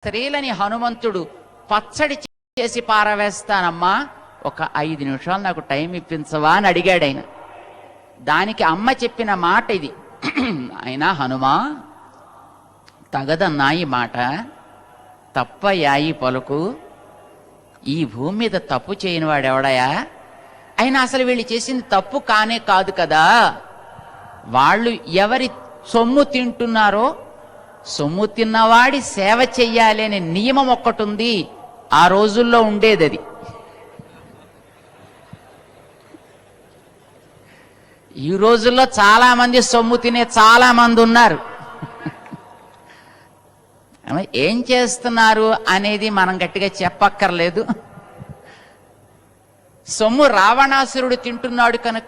స్త్రీలని హనుమంతుడు పచ్చడి చేసి పారవేస్తానమ్మా, ఒక 5 నిమిషాలు నాకు టైం ఇప్పించవా అని అడిగాడు ఆయన. దానికి అమ్మ చెప్పిన మాట ఇది. అయినా హనుమా, తగదన్నా ఈ మాట, తప్పయ్యా ఈ పలుకు, ఈ భూమి మీద తప్పు చేయని వాడెవడయా? అయినా అసలు వీళ్ళు చేసింది తప్పు కానే కాదు కదా. వాళ్ళు ఎవరి సొమ్ము తింటున్నారో సొమ్ము తిన్నవాడి సేవ చెయ్యాలి అనే నియమం ఒక్కటి ఉంది, ఆ రోజుల్లో ఉండేది అది. ఈ రోజుల్లో చాలా మంది సొమ్ము తినే చాలా మంది ఉన్నారు. ఏం చేస్తున్నారు అనేది మనం గట్టిగా చెప్పక్కర్లేదు. సొమ్ము రావణాసురుడిది తింటున్నారు కనుక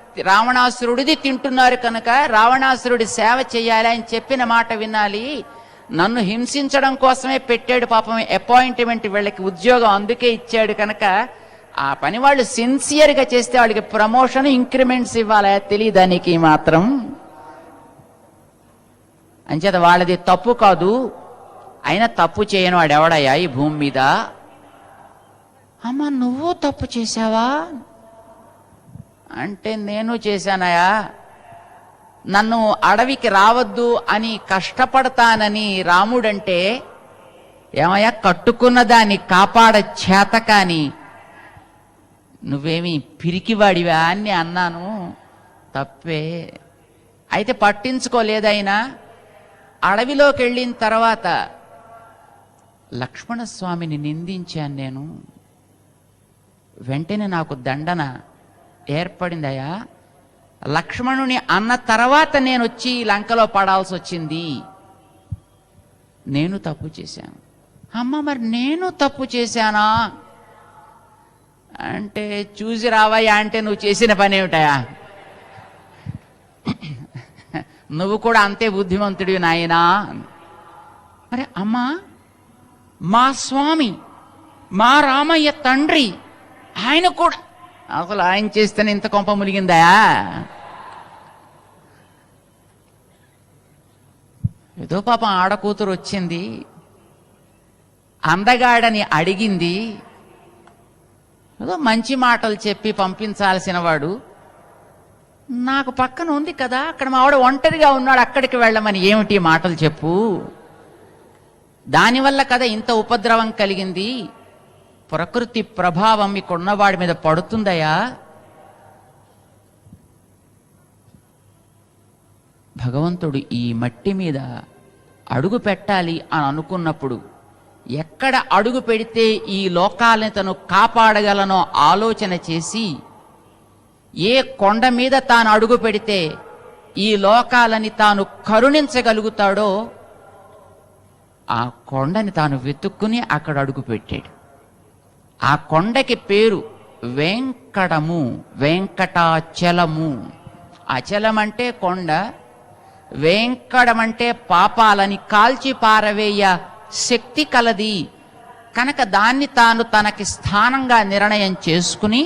రావణాసురుడి సేవ చేయాలి అని చెప్పిన మాట వినాలి. నన్ను హింసించడం కోసమే పెట్టాడు పాపం అపాయింట్మెంట్, వీళ్ళకి ఉద్యోగం అందుకే ఇచ్చాడు కనుక ఆ పని వాళ్ళు సిన్సియర్గా చేస్తే వాళ్ళకి ప్రమోషన్ ఇంక్రిమెంట్స్ ఇవ్వాలి. తెలియదానికి మాత్రం అంచేత వాళ్ళది తప్పు కాదు. అయినా తప్పు చేయని వాడు ఎవడయ్యా ఈ భూమి మీద? అమ్మ, నువ్వు తప్పు చేశావా అంటే నేను చేశానయా. నన్ను అడవికి రావద్దు అని కష్టపడతానని రాముడంటే, ఏమయ్యా కట్టుకున్న దాన్ని కాపాడ చేత కాని నువ్వేమి పిరికివాడివా అని అన్నాను. తప్పే. అయితే పట్టించుకోలేదైనా అడవిలోకి వెళ్ళిన తర్వాత లక్ష్మణస్వామిని నిందించాను నేను. వెంటనే నాకు దండన ఏర్పడిందయా. లక్ష్మణుని అన్న తర్వాత నేను వచ్చి లంకలో పడాల్సి వచ్చింది. నేను తప్పు చేశాను. అమ్మ, మరి నేను తప్పు చేశానా అంటే, చూసి రావయ్యా అంటే నువ్వు చేసిన పని ఏమిటయా? నువ్వు కూడా అంతే బుద్ధిమంతుడివి నాయనా. అరే అమ్మా, మా స్వామి, మా రామయ్య తండ్రి, ఆయన కూడా అసలు ఆయన చేస్తేనే ఇంత కొంప ములిగిందయా? ఏదో పాపం ఆడకూతురు వచ్చింది, అందగాడని అడిగింది, ఏదో మంచి మాటలు చెప్పి పంపించాల్సిన వాడు నాకు పక్కన ఉంది కదా, అక్కడ మా ఆవిడ ఒంటరిగా ఉన్నాడు, అక్కడికి వెళ్ళమని ఏమిటి మాటలు చెప్పు? దానివల్ల కదా ఇంత ఉపద్రవం కలిగింది. ప్రకృతి ప్రభావం ఇక్కడున్నవాడి మీద పడుతుందయా. భగవంతుడు ఈ మట్టి మీద అడుగు పెట్టాలి అని అనుకున్నప్పుడు ఎక్కడ అడుగు పెడితే ఈ లోకాలని తను కాపాడగలనో ఆలోచన చేసి, ఏ కొండ మీద తాను అడుగు పెడితే ఈ లోకాలని తాను కరుణించగలుగుతాడో ఆ కొండని తాను వెతుక్కుని అక్కడ అడుగు పెట్టాడు. ఆ కొండకి పేరు వెంకటము, వెంకటాచలము. అచలం అంటే కొండ, వెంకటం అంటే పాపాలని కాల్చి పారవేయ శక్తి కలది కనుక దాన్ని తాను తనకి స్థానంగా నిర్ణయం చేసుకుని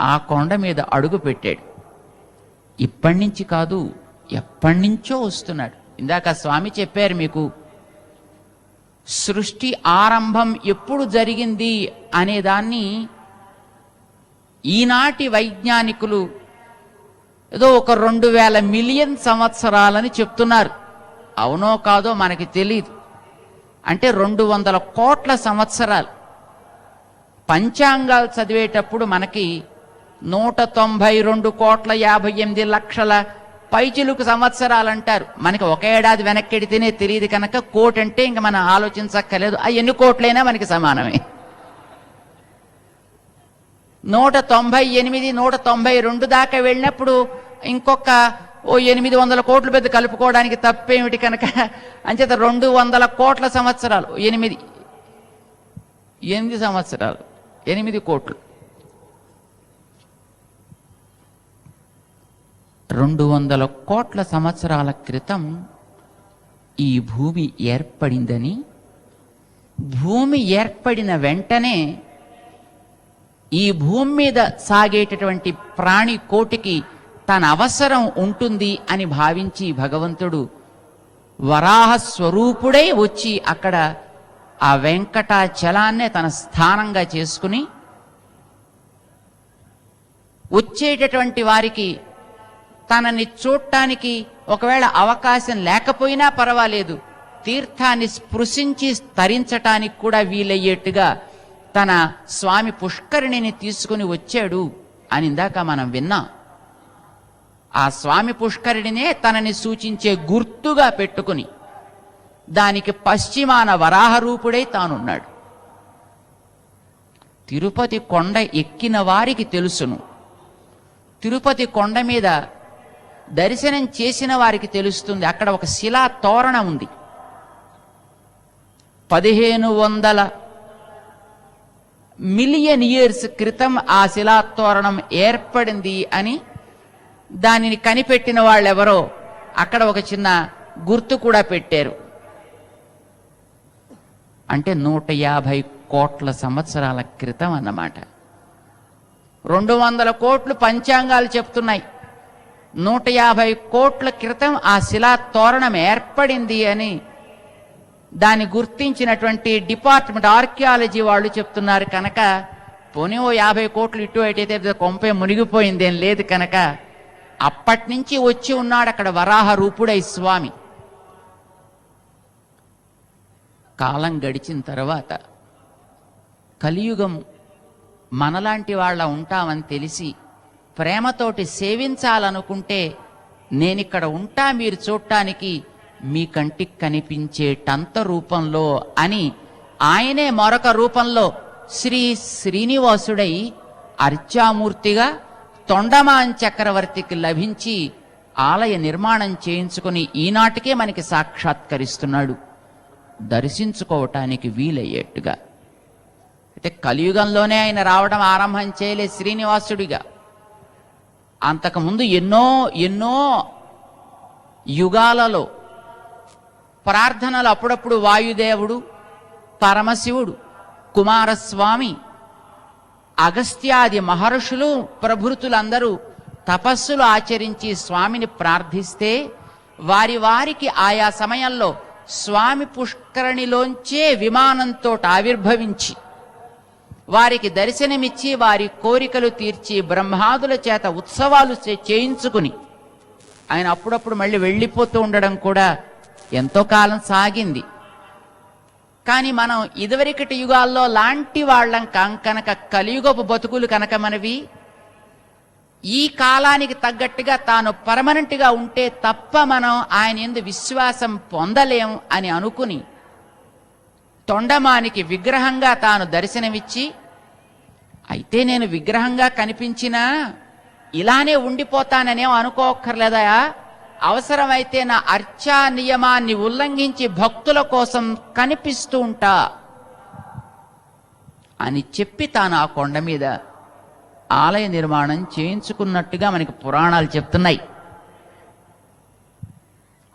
ఆ కొండ మీద అడుగు పెట్టాడు. ఇప్పటి నుంచి కాదు, ఎప్పటి నుంచో వస్తున్నాడు. ఇందాక స్వామి చెప్పారు మీకు, సృష్టి ఆరంభం ఎప్పుడు జరిగింది అనేదాన్ని ఈనాటి వైజ్ఞానికులు ఏదో ఒక 2000 మిలియన్ సంవత్సరాలని చెప్తున్నారు. అవునో కాదో మనకి తెలియదు. అంటే 200 కోట్ల సంవత్సరాలు. పంచాంగాలు చదివేటప్పుడు మనకి 192,58,00,000 పైచిలుకు సంవత్సరాలు అంటారు. మనకి ఒక ఏడాది వెనక్కెడితేనే తెలియదు కనుక 1,00,00,000 అంటే ఇంక మనం ఆలోచించక్కర్లేదు. ఆ ఎన్ని కోట్లైనా మనకి సమానమే. 198, 192 దాకా వెళ్ళినప్పుడు ఇంకొక 800 కోట్లు పెద్ద కలుపుకోవడానికి తప్పేమిటి కనుక అంచేత 200 కోట్ల సంవత్సరాలు, 8 సంవత్సరాలు, 8 కోట్లు. 200 కోట్ల సంవత్సరాల క్రితం ఈ భూమి ఏర్పడిందని, భూమి ఏర్పడిన వెంటనే ఈ భూమి మీద సాగేటటువంటి ప్రాణి కోటికి తన అవసరం ఉంటుంది అని భావించి భగవంతుడు వరాహ స్వరూపుడై వచ్చి అక్కడ ఆ వెంకటాచలాన్నే తన స్థానంగా చేసుకుని వచ్చేటటువంటి వారికి తనని చూడటానికి ఒకవేళ అవకాశం లేకపోయినా పర్వాలేదు, తీర్థాన్ని స్పృశించి తరించటానికి కూడా వీలయ్యేట్టుగా తన స్వామి పుష్కరిణిని తీసుకుని వచ్చాడు అని ఇందాక మనం విన్నాం. ఆ స్వామి పుష్కరిణినే తనని సూచించే గుర్తుగా పెట్టుకుని దానికి పశ్చిమాన వరాహరూపుడై తానున్నాడు. తిరుపతి కొండ ఎక్కిన వారికి తెలుసును, తిరుపతి కొండ మీద దర్శనం చేసిన వారికి తెలుస్తుంది. అక్కడ ఒక శిలా తోరణం ఉంది. 1500 మిలియన్ ఇయర్స్ క్రితం ఆ శిలా తోరణం ఏర్పడింది అని దానిని కనిపెట్టిన వాళ్ళెవరో అక్కడ ఒక చిన్న గుర్తు కూడా పెట్టారు. అంటే 150 కోట్ల సంవత్సరాల క్రితం అన్నమాట. 200 కోట్లు పంచాంగాలు చెప్తున్నాయి. 150 కోట్ల క్రితం ఆ శిలా తోరణం ఏర్పడింది అని దాన్ని గుర్తించినటువంటి డిపార్ట్మెంట్ ఆర్కియాలజీ వాళ్ళు చెప్తున్నారు. కనుక పోనీ ఓ 50 కోట్లు ఇటు అయితే కొంపే మునిగిపోయిందేం లేదు. కనుక అప్పటి నుంచి వచ్చి ఉన్నాడు అక్కడ వరాహ రూపుడై స్వామి. కాలం గడిచిన తర్వాత కలియుగం మనలాంటి వాళ్ళ ఉంటామని తెలిసి ప్రేమతోటి సేవించాలనుకుంటే నేనిక్కడ ఉంటా మీరు చూడటానికి, మీ కంటికి కనిపించేటంత రూపంలో అని ఆయనే మరొక రూపంలో శ్రీనివాసుడై అర్చామూర్తిగా తొండమాన్ చక్రవర్తికి లభించి ఆలయ నిర్మాణం చేయించుకుని ఈనాటికే మనకి సాక్షాత్కరిస్తున్నాడు దర్శించుకోవటానికి వీలయ్యేట్టుగా. అయితే కలియుగంలోనే ఆయన రావడం ఆరంభం చేయలే శ్రీనివాసుడిగా. అంతకుముందు ఎన్నో ఎన్నో యుగాలలో ప్రార్థనలు అప్పుడప్పుడు వాయుదేవుడు, పరమశివుడు, కుమారస్వామి, అగస్త్యాది మహర్షులు ప్రభృతులందరూ తపస్సులు ఆచరించి స్వామిని ప్రార్థిస్తే వారి వారికి ఆయా సమయంలో స్వామి పుష్కరిణిలోంచే విమానంతో ఆవిర్భవించి వారికి దర్శనమిచ్చి వారి కోరికలు తీర్చి బ్రహ్మాదుల చేత ఉత్సవాలు చేయించుకుని ఆయన అప్పుడప్పుడు మళ్ళీ వెళ్ళిపోతూ ఉండడం కూడా ఎంతో కాలం సాగింది. కానీ మనం ఇదివరకటి యుగాల్లో లాంటి వాళ్ళం కనుక కలియుగపు బతుకులు కనుక మనవి ఈ కాలానికి తగ్గట్టుగా తాను పర్మనెంట్గా ఉంటే తప్ప మనం ఆయన యందు విశ్వాసం పొందలేం అని అనుకుని తొండమానికి విగ్రహంగా తాను దర్శనమిచ్చి, అయితే నేను విగ్రహంగా కనిపించినా ఇలానే ఉండిపోతాననేం అనుకోక్కర్లేదా, అవసరమైతే నా అర్చా నియమాన్ని ఉల్లంఘించి భక్తుల కోసం కనిపిస్తూ ఉంటా అని చెప్పి తాను ఆ కొండ మీద ఆలయ నిర్మాణం చేయించుకున్నట్టుగా మనకి పురాణాలు చెప్తున్నాయి.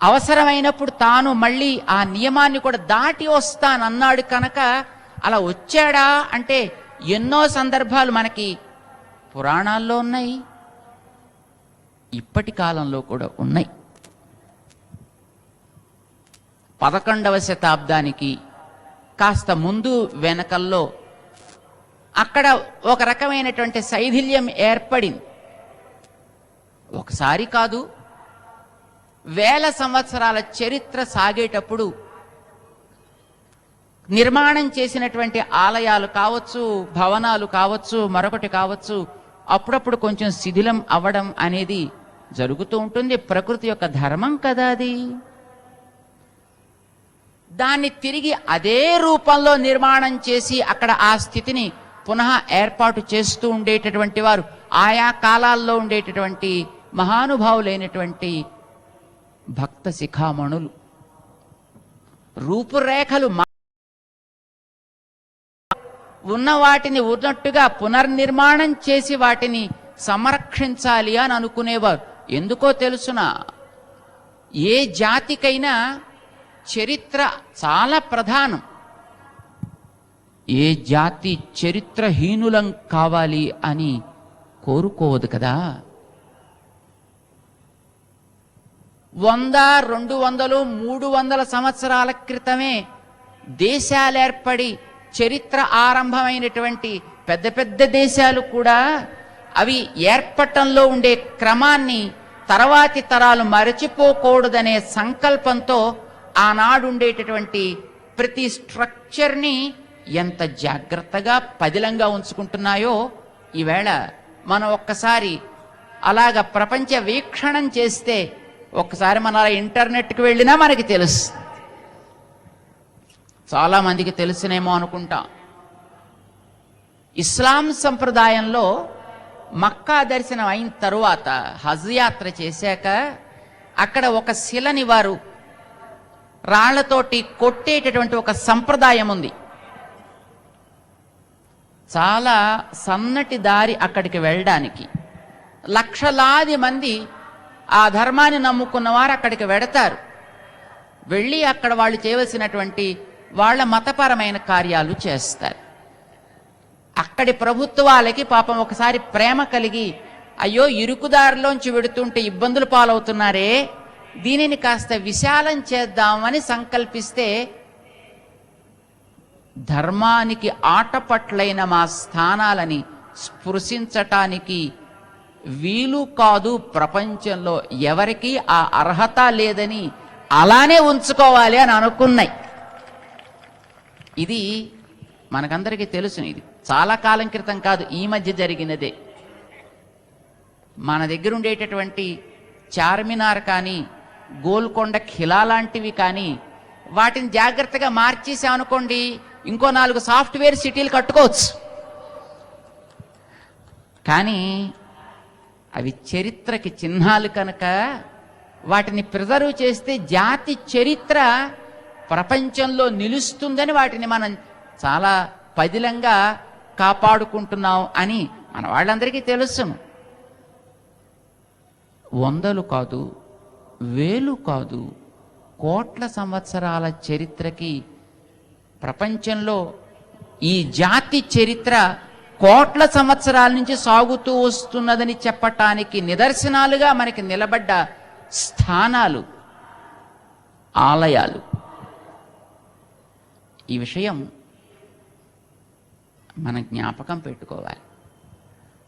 అవసరమైనప్పుడు తాను మళ్ళీ ఆ నియమాన్ని కూడా దాటి వస్తానన్నాడు. కనుక అలా వచ్చాడా అంటే ఎన్నో సందర్భాలు మనకి పురాణాల్లో ఉన్నాయి, ఇప్పటి కాలంలో కూడా ఉన్నాయి. 11వ శతాబ్దానికి కాస్త ముందు వెనకల్లో అక్కడ ఒక రకమైనటువంటి శైథిల్యం ఏర్పడింది. ఒకసారి కాదు, వేల సంవత్సరాల చరిత్ర సాగేటప్పుడు నిర్మాణం చేసినటువంటి ఆలయాలు కావచ్చు, భవనాలు కావచ్చు, మరొకటి కావచ్చు, అప్పుడప్పుడు కొంచెం శిథిలం అవ్వడం అనేది జరుగుతూ ఉంటుంది. ప్రకృతి యొక్క ధర్మం కదా అది. దాన్ని తిరిగి అదే రూపంలో నిర్మాణం చేసి అక్కడ ఆ స్థితిని పునః ఏర్పాటు చేస్తూ ఉండేటటువంటి వారు ఆయా కాలాల్లో ఉండేటటువంటి మహానుభావులైనటువంటి భక్త శిఖామణులు. రూపురేఖలు ఉన్న వాటిని ఉన్నట్టుగా పునర్నిర్మాణం చేసి వాటిని సంరక్షించాలి అని అనుకునేవారు. ఎందుకో తెలుసునా, ఏ జాతికైనా చరిత్ర చాలా ప్రధానం. ఏ జాతి చరిత్రహీనులం కావాలి అని కోరుకోవద్దు కదా. 100, 200, 300 సంవత్సరాల క్రితమే దేశాలు ఏర్పడి చరిత్ర ఆరంభమైనటువంటి పెద్ద పెద్ద దేశాలు కూడా అవి ఏర్పడటంలో ఉండే క్రమాన్ని తర్వాతి తరాలు మరచిపోకూడదనే సంకల్పంతో ఆనాడు ఉండేటటువంటి ప్రతి స్ట్రక్చర్ని ఎంత జాగ్రత్తగా పదిలంగా ఉంచుకుంటున్నాయో ఈవేళ మనం ఒక్కసారి అలాగ ప్రపంచ వీక్షణం చేస్తే ఒక్కసారి మన ఇంటర్నెట్కి వెళ్ళినా మనకి తెలుసు. చాలామందికి తెలుసునేమో అనుకుంటాం. ఇస్లాం సంప్రదాయంలో మక్కా దర్శనం అయిన తరువాత హజ్ యాత్ర చేశాక అక్కడ ఒక శిలని వారు రాళ్లతోటి కొట్టేటటువంటి ఒక సంప్రదాయం ఉంది. చాలా సన్నటి దారి అక్కడికి వెళ్ళడానికి. లక్షలాది మంది ఆ ధర్మాన్ని నమ్ముకున్న వారు అక్కడికి వెడతారు. వెళ్ళి అక్కడ వాళ్ళు చేయవలసినటువంటి వాళ్ళ మతపరమైన కార్యాలు చేస్తారు. అక్కడి ప్రభుత్వాలకి పాపం ఒకసారి ప్రేమ కలిగి, అయ్యో ఇరుకుదారిలోంచి వెడుతుంటే ఇబ్బందులు పాలవుతున్నారే, దీనిని కాస్త విశాలం చేద్దామని సంకల్పిస్తే, ధర్మానికి ఆటపట్లైన మా స్థానాలని స్పృశించటానికి వీలు కాదు, ప్రపంచంలో ఎవరికి ఆ అర్హత లేదని అలానే ఉంచుకోవాలి అని అనుకున్నాయి. ఇది మనకందరికీ తెలుసు. ఇది చాలా కాలం క్రితం కాదు, ఈ మధ్య జరిగినదే. మన దగ్గర ఉండేటటువంటి చార్మినార్ కానీ గోల్కొండ ఖిలా లాంటివి కానీ వాటిని జాగ్రత్తగా మార్చేసామనుకోండి, ఇంకో 4 సాఫ్ట్వేర్ సిటీలు కట్టుకోవచ్చు. కానీ అవి చరిత్రకి చిహ్నాలు కనుక వాటిని ప్రిజర్వ్ చేస్తే జాతి చరిత్ర ప్రపంచంలో నిలుస్తుందని వాటిని మనం చాలా పదిలంగా కాపాడుకుంటున్నాం అని మన వాళ్ళందరికీ తెలుసును. 100లు కాదు, 1000 కాదు, కోట్ల సంవత్సరాల చరిత్రకి ప్రపంచంలో ఈ జాతి చరిత్ర కోట్ల సంవత్సరాల నుంచి సాగుతూ వస్తున్నదని చెప్పటానికి నిదర్శనాలుగా మనకి నిలబడ్డ స్థానాలు ఆలయాలు. ఈ విషయం మన జ్ఞాపకం పెట్టుకోవాలి.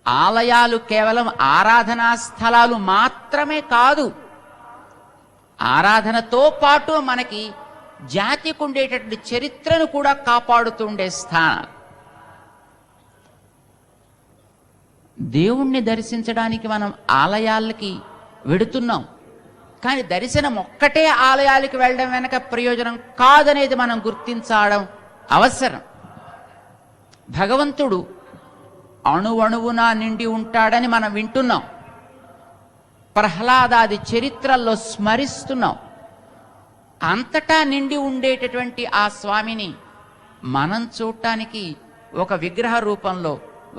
ఆలయాలు కేవలం ఆరాధనా స్థలాలు మాత్రమే కాదు, ఆరాధనతో పాటు మనకి జాతికి ఉండేటటువంటి చరిత్రను కూడా కాపాడుతూ ఉండే స్థానాలు. దేవుణ్ణి దర్శించడానికి మనం ఆలయాలకి వెడుతున్నాం, కానీ దర్శనం ఒక్కటే ఆలయాలకు వెళ్ళడం వెనక ప్రయోజనం కాదనేది మనం గుర్తించడం అవసరం. భగవంతుడు అణువణువున నిండి ఉంటాడని మనం వింటున్నాం, ప్రహ్లాదాది చరిత్రల్లో స్మరిస్తున్నాం. అంతటా నిండి ఉండేటటువంటి ఆ స్వామిని మనం చూడటానికి ఒక విగ్రహ రూపంలో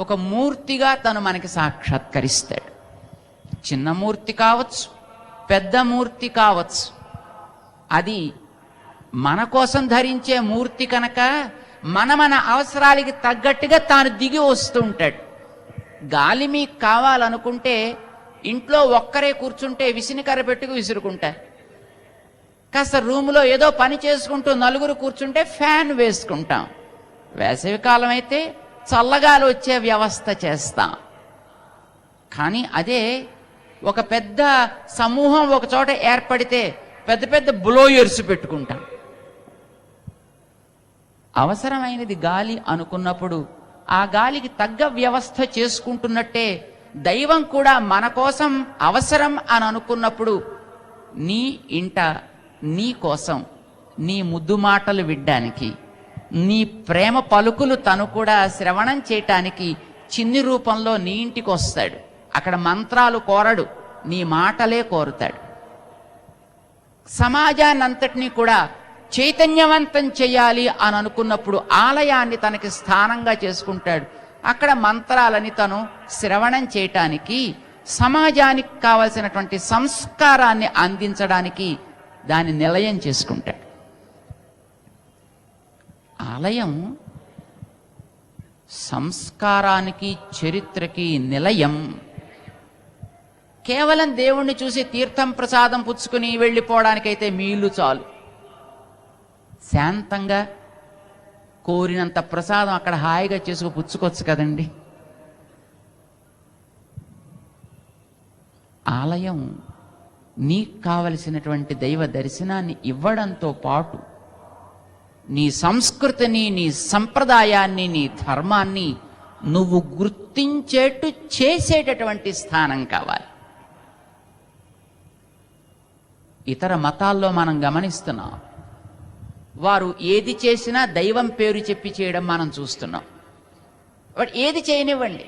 ఒక మూర్తిగా తను మనకి సాక్షాత్కరిస్తాడు. చిన్న మూర్తి కావచ్చు, పెద్ద మూర్తి కావచ్చు, అది మన కోసం ధరించే మూర్తి కనుక మన అవసరాలకి తగ్గట్టుగా తాను దిగి వస్తూ ఉంటాడు. గాలి మీకు కావాలనుకుంటే ఇంట్లో ఒక్కరే కూర్చుంటే విసినికర్ర పెట్టుకు విసురుకుంటారు. కాస్త రూములో ఏదో పని చేసుకుంటూ 4 కూర్చుంటే ఫ్యాన్ వేసుకుంటాం. వేసవి కాలం అయితే చల్లగాలి వచ్చే వ్యవస్థ చేస్తాం. కానీ అదే ఒక పెద్ద సమూహం ఒక చోట ఏర్పడితే పెద్ద పెద్ద బ్లోయర్స్ పెట్టుకుంటాం. అవసరమైనది గాలి అనుకున్నప్పుడు ఆ గాలికి తగ్గ వ్యవస్థ చేసుకుంటున్నట్టే దైవం కూడా మన కోసం అవసరం అని అనుకున్నప్పుడు నీ ఇంట నీ కోసం, నీ ముద్దు మాటలు వినడానికి, నీ ప్రేమ పలుకులు తను కూడా శ్రవణం చేయటానికి చిన్ని రూపంలో నీ ఇంటికి వస్తాడు. అక్కడ మంత్రాలు కోరడు, నీ మాటలే కోరుతాడు. సమాజాన్నంతటినీ కూడా చైతన్యవంతం చేయాలి అని అనుకున్నప్పుడు ఆలయాన్ని తనకి స్థానంగా చేసుకుంటాడు. అక్కడ మంత్రాలని తను శ్రవణం చేయటానికి, సమాజానికి కావలసినటువంటి సంస్కారాన్ని అందించడానికి దాన్ని నిలయం చేసుకుంటాడు. ఆలయం సంస్కారానికి, చరిత్రకి నిలయం. కేవలం దేవుణ్ణి చూసి తీర్థం ప్రసాదం పుచ్చుకుని వెళ్ళిపోవడానికైతే మీలు చాలు. శాంతంగా కోరినంత ప్రసాదం అక్కడ హాయిగా చేసుకు పుచ్చుకోవచ్చు కదండి. ఆలయం నీకు కావలసినటువంటి దైవ దర్శనాన్ని ఇవ్వడంతో పాటు నీ సంస్కృతిని, నీ సంప్రదాయాన్ని, నీ ధర్మాన్ని నువ్వు గుర్తించేట్టు చేసేటటువంటి స్థానం కావాలి. ఇతర మతాల్లో మనం గమనిస్తున్నాం, వారు ఏది చేసినా దైవం పేరు చెప్పి చేయడం మనం చూస్తున్నాం. వాడు ఏది చేయనివ్వండి,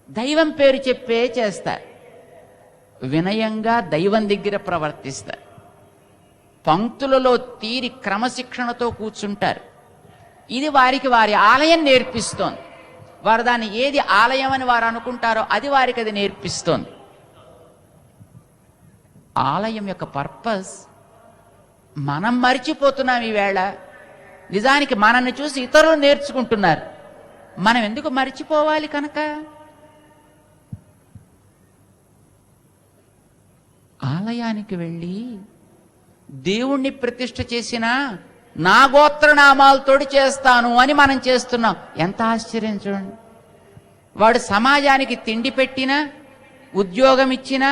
దైవం పేరు చెప్పే చేస్తారు. వినయంగా దైవం దగ్గర ప్రవర్తిస్తారు. పంక్తులలో తీరి క్రమశిక్షణతో కూర్చుంటారు. ఇది వారికి వారి ఆలయం నేర్పిస్తోంది. వారు దాన్ని ఏది ఆలయం అని వారు అనుకుంటారో అది వారికి అది నేర్పిస్తోంది. ఆలయం యొక్క పర్పస్ మనం మర్చిపోతున్నాం ఈవేళ. నిజానికి మనల్ని చూసి ఇతరులు నేర్చుకుంటున్నారు. మనం ఎందుకు మర్చిపోవాలి కనుక? ఆలయానికి వెళ్ళి దేవుణ్ణి ప్రతిష్ఠ చేసిన నా గోత్రనామాలతోటి చేస్తాను అని మనం చేస్తున్నాం. ఎంత ఆశ్చర్యం చూడండి. వాడు సమాజానికి తిండి పెట్టినా, ఉద్యోగం ఇచ్చినా,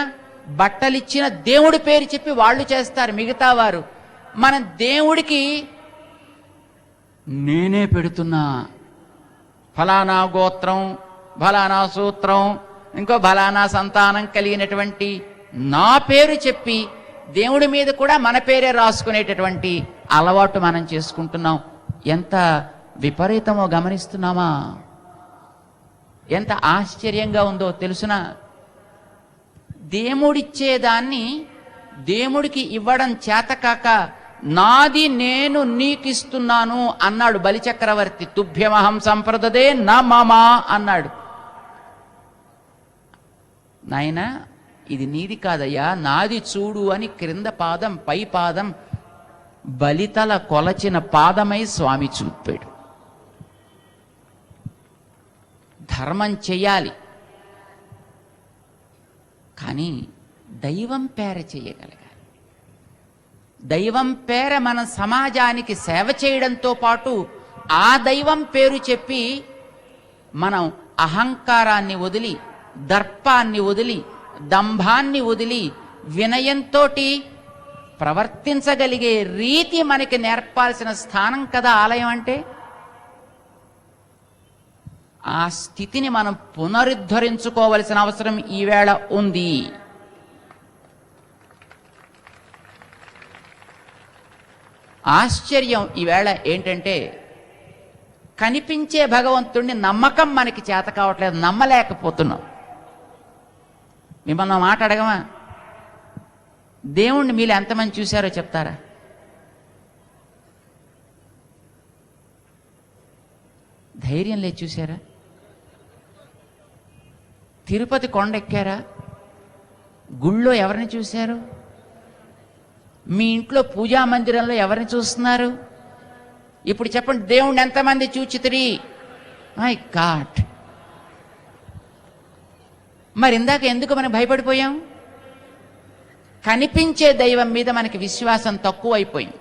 బట్టలిచ్చిన దేవుడి పేరు చెప్పి వాళ్ళు చేస్తారు. మిగతా వారు మనం దేవుడికి నేనే పెడుతున్నా, ఫలానా గోత్రం, ఫలానా సూత్రం, ఇంకో ఫలానా సంతానం కలిగినటువంటి నా పేరు చెప్పి దేవుడి మీద కూడా మన పేరే రాసుకునేటటువంటి అలవాటు మనం చేసుకుంటున్నాం. ఎంత విపరీతమో గమనిస్తున్నామా? ఎంత ఆశ్చర్యంగా ఉందో తెలుసునా? దేవుడిచ్చేదాన్ని దేవుడికి ఇవ్వడం చేతకాక నాది నేను నీకిస్తున్నాను అన్నాడు బలిచక్రవర్తి. తుభ్యమహం సంప్రదదే నా మామా అన్నాడు. నాయనా, ఇది నీది కాదయ్యా, నాది చూడు అని క్రింద పాదం పై పాదం బలితల కొలచిన పాదమై స్వామి చూపాడు. ధర్మం చెయ్యాలి, కానీ దైవం పేర చేయగలగాలి. దైవం పేర మన సమాజానికి సేవ చేయడంతో పాటు ఆ దైవం పేరు చెప్పి మనం అహంకారాన్ని వదిలి, దర్పాన్ని వదిలి, దంభాన్ని వదిలి వినయంతో ప్రవర్తించగలిగే రీతి మనకి నేర్పాల్సిన స్థానం కదా ఆలయం అంటే. ఆ స్థితిని మనం పునరుద్ధరించుకోవలసిన అవసరం ఈవేళ ఉంది. ఆశ్చర్యం ఈవేళ ఏంటంటే, కనిపించే భగవంతుడిని నమ్మకం మనకి చేత కావట్లేదు, నమ్మలేకపోతున్నాం. మిమ్మల్ని మాట అడగమా? దేవుణ్ణి మీరు ఎంతమంది చూశారో చెప్తారా? ధైర్యం లేదు చూశారా? తిరుపతి కొండ ఎక్కారా? గుళ్ళో ఎవరిని చూశారు? మీ ఇంట్లో పూజా మందిరంలో ఎవరిని చూస్తున్నారు? ఇప్పుడు చెప్పండి, దేవుణ్ణి ఎంతమంది చూచితిరి? My God! మరి ఇందాక ఎందుకు మనం భయపడిపోయాం? కనిపించే దైవం మీద మనకి విశ్వాసం తక్కువైపోయింది.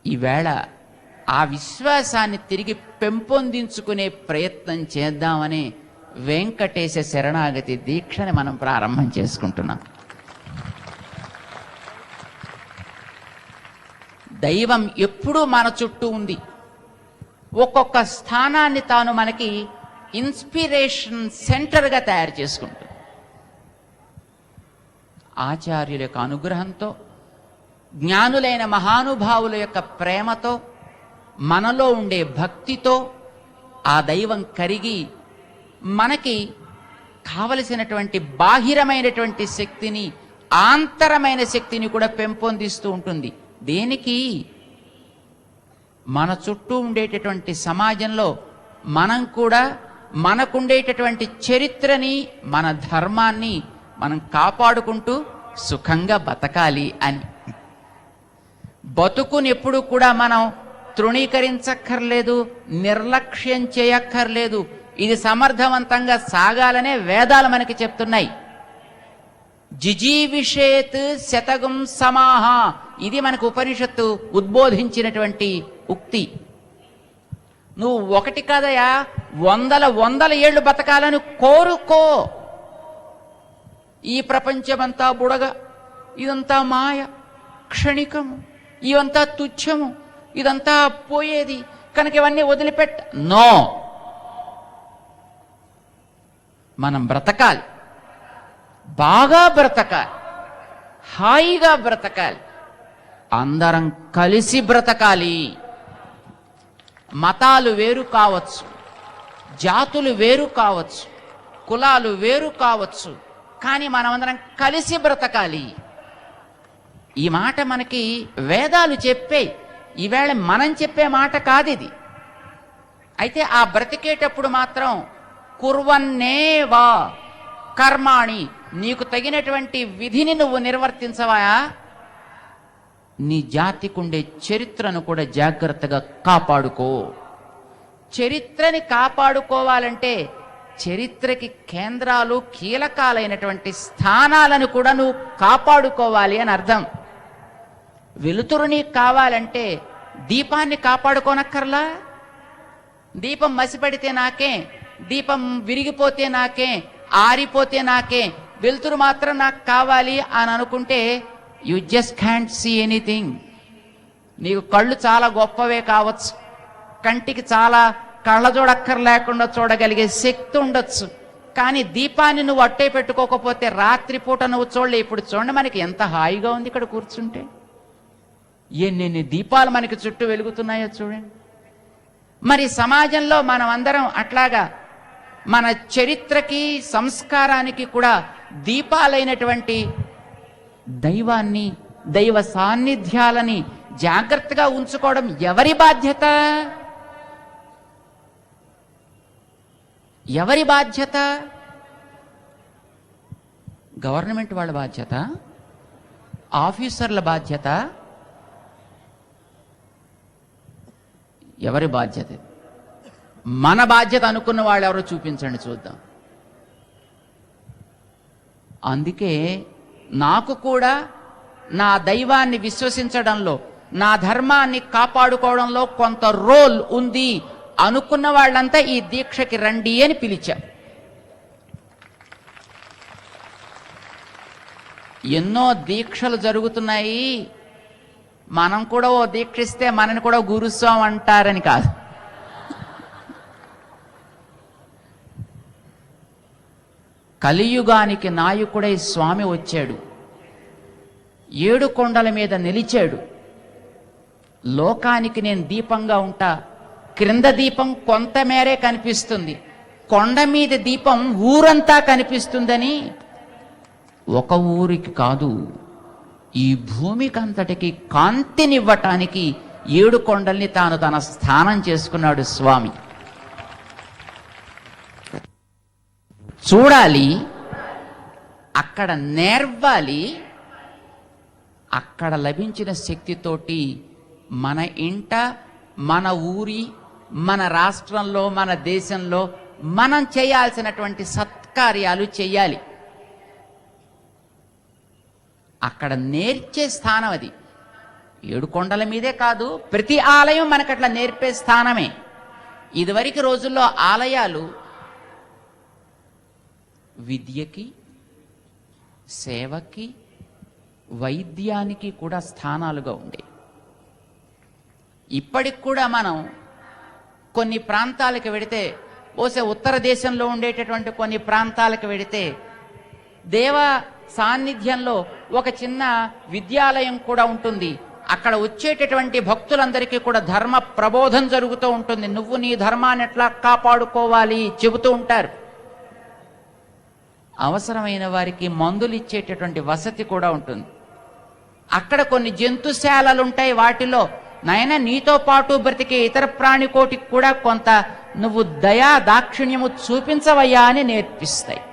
ఈవేళ ఆ విశ్వాసాన్ని తిరిగి పెంపొందించుకునే ప్రయత్నం చేద్దామని వెంకటేశ శరణాగతి దీక్షని మనం ప్రారంభం చేసుకుంటున్నాం. దైవం ఎప్పుడూ మన చుట్టూ ఉంది. ఒక్కొక్క స్థానాన్ని తాను మనకి ఇన్స్పిరేషన్ సెంటర్గా తయారు చేసుకుంటుంది. ఆచార్యుల యొక్క అనుగ్రహంతో, జ్ఞానులైన మహానుభావుల యొక్క ప్రేమతో, మనలో ఉండే భక్తితో ఆ దైవం కరిగి మనకి కావలసినటువంటి బాహిరమైనటువంటి శక్తిని, ఆంతరమైన శక్తిని కూడా పెంపొందిస్తూ ఉంటుంది. దేనికి? మన చుట్టూ ఉండేటటువంటి సమాజంలో మనం కూడా మనకుండేటటువంటి చరిత్రని, మన ధర్మాన్ని మనం కాపాడుకుంటూ సుఖంగా బతకాలి అని. బతుకుని ఎప్పుడు కూడా మనం తృణీకరించక్కర్లేదు, నిర్లక్ష్యం చేయక్కర్లేదు. ఇది సమర్థవంతంగా సాగాలనే వేదాలు మనకి చెప్తున్నాయి. జిజీవిషేత్ శతగం సమాహ, ఇది మనకు ఉపనిషత్తు ఉద్బోధించినటువంటి ఉక్తి. నువ్వు ఒకటి కాదయా, వందల ఏళ్ళు బతకాలని కోరుకో. ఈ ప్రపంచమంతా బుడగ, ఇదంతా మాయ, క్షణికము, ఇవంతా తుచ్చము, ఇదంతా పోయేది కనుక ఇవన్నీ వదిలిపెట్ట. నో, మనం బ్రతకాలి, బాగా బ్రతకాలి, హాయిగా బ్రతకాలి, అందరం కలిసి బ్రతకాలి. మతాలు వేరు కావచ్చు, జాతులు వేరు కావచ్చు, కులాలు వేరు కావచ్చు, కానీ మనమందరం కలిసి బ్రతకాలి. ఈ మాట మనకి వేదాలు చెప్పే, ఈవేళ మనం చెప్పే మాట కాదిది. అయితే ఆ బ్రతికేటప్పుడు మాత్రం కుర్వన్నేవా కర్మాణి, నీకు తగినటువంటి విధిని నువ్వు నిర్వర్తించవా. నీ జాతికుండే చరిత్రను కూడా జాగ్రత్తగా కాపాడుకో. చరిత్రని కాపాడుకోవాలంటే చరిత్రకి కేంద్రాలు, కీలకాలైనటువంటి స్థానాలను కూడా నువ్వు కాపాడుకోవాలి అని అర్థం. వెలుతురుని కావాలంటే దీపాన్ని కాపాడుకోనక్కర్లా. దీపం మసిపడితే నాకే, దీపం విరిగిపోతే నాకే, ఆరిపోతే నాకే, వెలుతురు మాత్రం నాకు కావాలి అని అనుకుంటే you just can't see anything. నీకు కళ్ళు చాలా గొప్పవే కావచ్చు, కంటికి చాలా కళ్ళజోడక్కర్ లేకుండా చూడగలిగే శక్తి ఉండొచ్చు, కానీ దీపాన్ని నువ్వు అట్టే పెట్టుకోకపోతే రాత్రిపూట నువ్వు చూడలే. ఇప్పుడు చూడండి, మనకి ఎంత హాయిగా ఉంది ఇక్కడ కూర్చుంటే. ఎన్నెన్ని దీపాలు మనకి చుట్టూ వెలుగుతున్నాయో చూడండి. మరి సమాజంలో మనం అందరం అట్లాగా మన చరిత్రకి, సంస్కారానికి కూడా దీపాలైనటువంటి దైవాన్ని, దైవ సాన్నిధ్యాలని జాగ్రత్తగా ఉంచుకోవడం ఎవరి బాధ్యత? ఎవరి బాధ్యత? గవర్నమెంట్ వాళ్ళ బాధ్యత? ఆఫీసర్ల బాధ్యత? ఎవరి బాధ్యత? మన బాధ్యత అనుకున్న వాళ్ళు ఎవరో చూపించండి చూద్దాం. అందుకే నాకు కూడా నా దైవాన్ని విశ్వసించడంలో, నా ధర్మాన్ని కాపాడుకోవడంలో కొంత రోల్ ఉంది అనుకున్న వాళ్ళంతా ఈ దీక్షకి రండి అని పిలిచారు. ఎన్నో దీక్షలు జరుగుతున్నాయి, మనం కూడా ఓ దీక్షిస్తే మనని కూడా గురుస్వామి అంటారని కాదు. కలియుగానికి నాయకుడై స్వామి వచ్చాడు, 7 కొండల మీద నిలిచాడు. లోకానికి నేను దీపంగా ఉంటా, క్రింద దీపం కొంతమేరే కనిపిస్తుంది, కొండ మీద దీపం ఊరంతా కనిపిస్తుందని ఒక ఊరికి కాదు, ఈ భూమికంతటికి కాంతినివ్వటానికి 7 కొండల్ని తాను తన స్థానం చేసుకున్నాడు స్వామి. చూడాలి, అక్కడ నేర్వాలి, అక్కడ లభించిన శక్తితోటి మన ఇంట, మన ఊరి, మన రాష్ట్రంలో, మన దేశంలో మనం చేయాల్సినటువంటి సత్కార్యాలు చేయాలి. అక్కడ నేర్చే స్థానం అది. 7 కొండల మీదే కాదు, ప్రతి ఆలయం మనకట్లా నేర్పే స్థానమే. ఇదివరకు రోజుల్లో ఆలయాలు విద్యకి, సేవకి, వైద్యానికి కూడా స్థానాలుగా ఉండే. ఇప్పటికి కూడా మనం కొన్ని ప్రాంతాలకు వెడితే, ఓసే ఉత్తర దేశంలో ఉండేటటువంటి కొన్ని ప్రాంతాలకు వెడితే దేవ సాన్నిధ్యంలో ఒక చిన్న విద్యాలయం కూడా ఉంటుంది. అక్కడ వచ్చేటటువంటి భక్తులందరికీ కూడా ధర్మ ప్రబోధం జరుగుతూ ఉంటుంది. నువ్వు నీ ధర్మాన్ని ఎట్లా కాపాడుకోవాలి చెబుతూ ఉంటారు. అవసరమైన వారికి మందులు ఇచ్చేటటువంటి వసతి కూడా ఉంటుంది. అక్కడ కొన్ని జంతుశాలలు ఉంటాయి, వాటిలో నాయన నీతో పాటు బ్రతికే ఇతర ప్రాణికోటికి కూడా కొంత నువ్వు దయా దాక్షిణ్యము చూపించవయ్యా అని నేర్పిస్తాయి.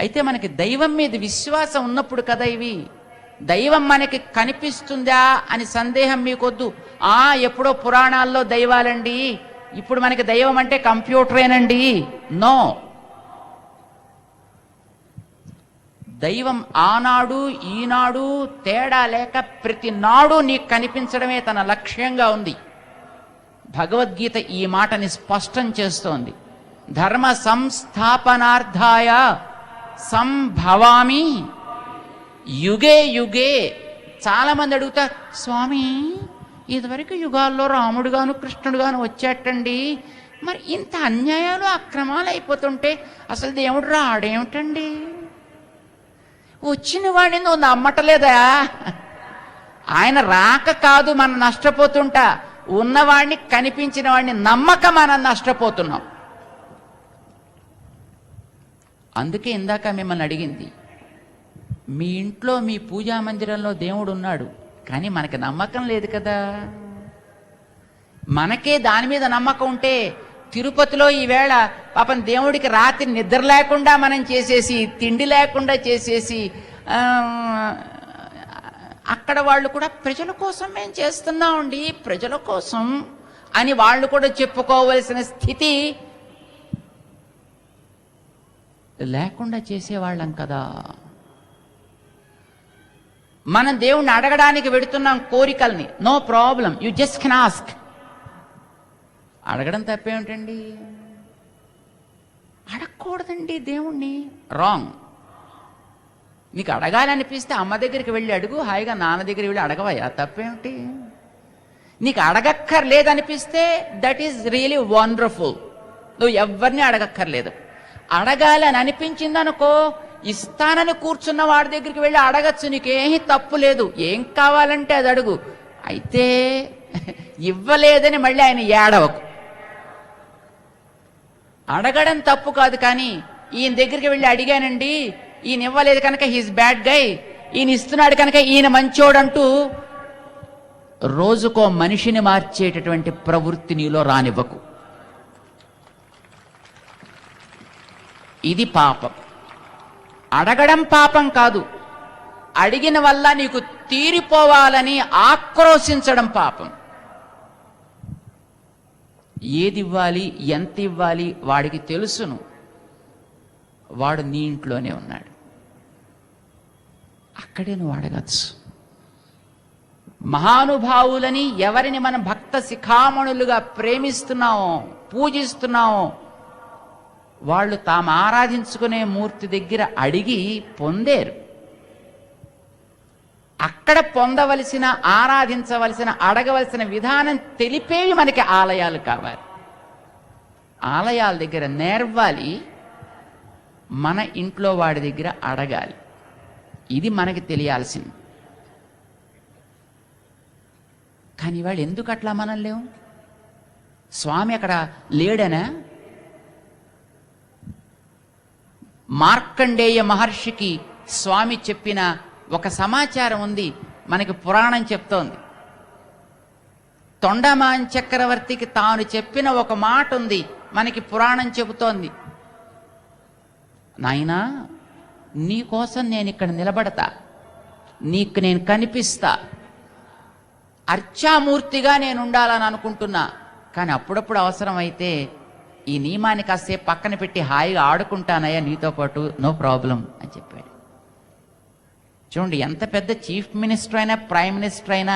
అయితే మనకి దైవం మీద విశ్వాసం ఉన్నప్పుడు కదా ఇవి. దైవం మనకి కనిపిస్తుందా అని సందేహం మీకొద్దు. ఎప్పుడో పురాణాల్లో దైవాలండి, ఇప్పుడు మనకి దైవం అంటే కంప్యూటరేనండి. నో, దైవం ఆనాడు ఈనాడు తేడా లేక ప్రతి నాడు నీకు కనిపించడమే తన లక్ష్యంగా ఉంది. భగవద్గీత ఈ మాటని స్పష్టం చేస్తోంది. ధర్మ సంస్థాపనార్థాయ సంభవామి యుగే యుగే. చాలా మంది అడుగుతారు, స్వామి ఇదివరకు యుగాల్లో రాముడు గాను కృష్ణుడు గాను వచ్చేటండి, మరి ఇంత అన్యాయాలు అక్రమాలు అయిపోతుంటే అసలు దేవుడు రాడేమిటండి? వచ్చిన వాడిని నువ్వు నమ్మటలేదా? ఆయన రాక కాదు మనం నష్టపోతుంటా, ఉన్నవాడిని కనిపించిన వాడిని నమ్మక మనం నష్టపోతున్నాం. అందుకే ఇందాక మిమ్మల్ని అడిగింది, మీ ఇంట్లో మీ పూజా మందిరంలో దేవుడు ఉన్నాడు, కానీ మనకి నమ్మకం లేదు కదా. మనకే దాని మీద నమ్మకం ఉంటే తిరుపతిలో ఈవేళ పాపం దేవుడికి రాత్రి నిద్ర లేకుండా మనం చేసేసి, తిండి లేకుండా చేసేసి, అక్కడ వాళ్ళు కూడా ప్రజల కోసం మేము చేస్తున్నామండి, ప్రజల కోసం అని వాళ్ళు కూడా చెప్పుకోవలసిన స్థితి లేకుండా చేసేవాళ్ళం కదా. మనం దేవుణ్ణి అడగడానికి వెడుతున్నాం కోరికల్ని, no problem, you just can ask. అడగడం తప్పేమిటండి? అడగకూడదండి దేవుణ్ణి, రాంగ్. నీకు అడగాలనిపిస్తే అమ్మ దగ్గరికి వెళ్ళి అడుగు, హాయిగా నాన్న దగ్గరికి వెళ్ళి అడగవయ్యా, తప్పేమిటి? నీకు అడగక్కర్లేదనిపిస్తే దట్ ఈజ్ రియలీ వండర్ఫుల్, నువ్వు ఎవరిని అడగక్కర్లేదు. అడగాలని అనిపించిందనుకో, ఇస్తానని కూర్చున్న వాడి దగ్గరికి వెళ్ళి అడగచ్చు, నీకేమీ తప్పు లేదు. ఏం కావాలంటే అది అడుగు. అయితే ఇవ్వలేదని మళ్ళీ ఆయన ఏడవకు. అడగడం తప్పు కాదు, కానీ ఈయన దగ్గరికి వెళ్ళి అడిగానండి, ఈయన ఇవ్వలేదు కనుక హీస్ బ్యాడ్ గై, ఈయన ఇస్తున్నాడు కనుక ఈయన మంచోడంటూ రోజుకో మనిషిని మార్చేటటువంటి ప్రవృత్తి నీలో రానివ్వకు. ఇది పాపం. అడగడం పాపం కాదు, అడిగిన వల్ల నీకు తీరిపోవాలని ఆక్రోశించడం పాపం. ఏది ఇవ్వాలి, ఎంత ఇవ్వాలి వాడికి తెలుసును, వాడు నీ ఇంట్లోనే ఉన్నాడు, అక్కడే నువ్వు అడగచ్చు. మహానుభావులని ఎవరిని మనం భక్త శిఖామణులుగా ప్రేమిస్తున్నామో పూజిస్తున్నామో వాళ్ళు తాము ఆరాధించుకునే మూర్తి దగ్గర అడిగి పొందేరు. అక్కడ పొందవలసిన, ఆరాధించవలసిన, అడగవలసిన విధానం తెలిపేవి మనకి ఆలయాలు కావాలి. ఆలయాల దగ్గర నేర్వాలి, మన ఇంట్లో వాడి దగ్గర అడగాలి. ఇది మనకి తెలియాల్సింది. కానీ వాళ్ళు ఎందుకు అట్లా మనం లేవు? స్వామి అక్కడ లేడనా? మార్కండేయ మహర్షికి స్వామి చెప్పిన ఒక సమాచారం ఉంది, మనకి పురాణం చెప్తోంది. తొండమాన్ చక్రవర్తికి తాను చెప్పిన ఒక మాట ఉంది, మనకి పురాణం చెబుతోంది. నాయనా, నీకోసం నేను ఇక్కడ నిలబడతా, నీకు నేను కనిపిస్తా, అర్చామూర్తిగా నేను ఉండాలని అనుకుంటున్నా, కానీ అప్పుడప్పుడు అవసరమైతే ఈ నియమాన్ని కాసేపు పక్కన పెట్టి హాయిగా ఆడుకుంటానయ్యా నీతో పాటు, నో ప్రాబ్లం అని చెప్పాడు. చూడండి, ఎంత పెద్ద చీఫ్ మినిస్టర్ అయినా ప్రైమ్ మినిస్టర్ అయినా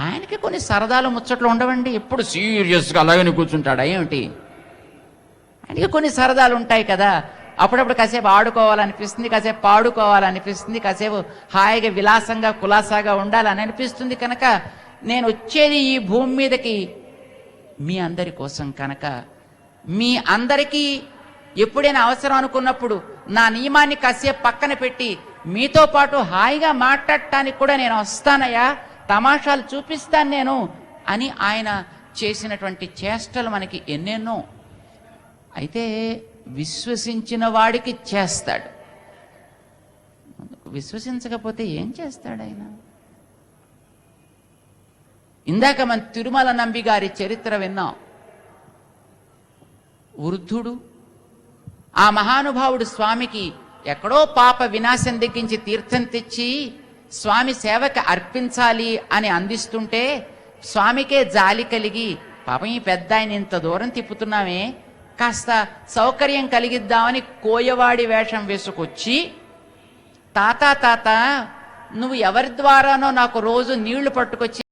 ఆయనకి కొన్ని సరదాలు ముచ్చట్లు ఉండవండి. ఎప్పుడు సీరియస్గా అలాగని కూర్చుంటాడా ఏమిటి? ఆయనకి కొన్ని సరదాలు ఉంటాయి కదా. అప్పుడప్పుడు కాసేపు ఆడుకోవాలనిపిస్తుంది, కాసేపు పాడుకోవాలనిపిస్తుంది, కాసేపు హాయిగా విలాసంగా కులాసాగా ఉండాలని అనిపిస్తుంది. కనుక నేను వచ్చేది ఈ భూమి మీదకి మీ అందరి కోసం, కనుక మీ అందరికీ ఎప్పుడైనా అవసరం అనుకున్నప్పుడు నా నియమాన్ని కాసేపు పక్కన పెట్టి మీతో పాటు హాయిగా మాట్లాడటానికి కూడా నేను వస్తానయ్యా, తమాషాలు చూపిస్తాను నేను అని ఆయన చేసినటువంటి చేష్టలు మనకి ఎన్నెన్నో. అయితే విశ్వసించిన వాడికి చేస్తాడు, విశ్వసించకపోతే ఏం చేస్తాడు ఆయన? ఇందాక మన తిరుమల నంబి గారి చరిత్ర విన్నాం. వృద్ధుడు, ఆ మహానుభావుడు స్వామికి ఎక్కడో పాప వినాశం దగ్గరించి తీర్థం తెచ్చి స్వామి సేవకి అర్పించాలి అని అందిస్తుంటే స్వామికే జాలి కలిగి, పాపం ఈ పెద్ద ఆయన ఇంత దూరం తిప్పుతున్నామే, కాస్త సౌకర్యం కలిగిద్దామని కోయవాడి వేషం వేసుకొచ్చి తాత తాత, నువ్వు ఎవరి ద్వారానో నాకు రోజు నీళ్లు పట్టుకొచ్చి